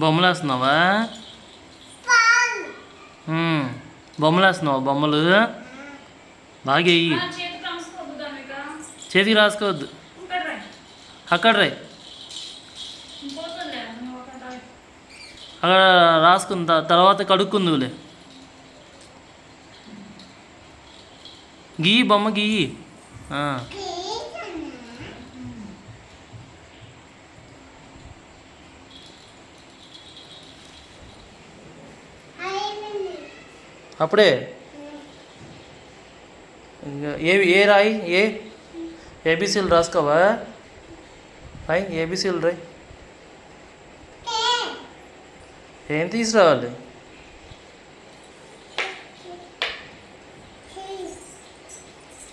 బొమ్మలు వేస్తున్నావా? బొమ్మలు వేస్తున్నావా? బొమ్మలు బాగా వెయ్యి. చేతికి రాసుకోవద్దు. అక్కడ రాయి. అక్కడ రాసుకున్న తర్వాత కడుక్కుందులే. గీయి బొమ్మ గీయి. అప్పుడే ఏ రాయి ఏబిసిలు రాసుకోవా? రాయి ఏబిసిలు రాయి. ఏం తీసుకురావాలి?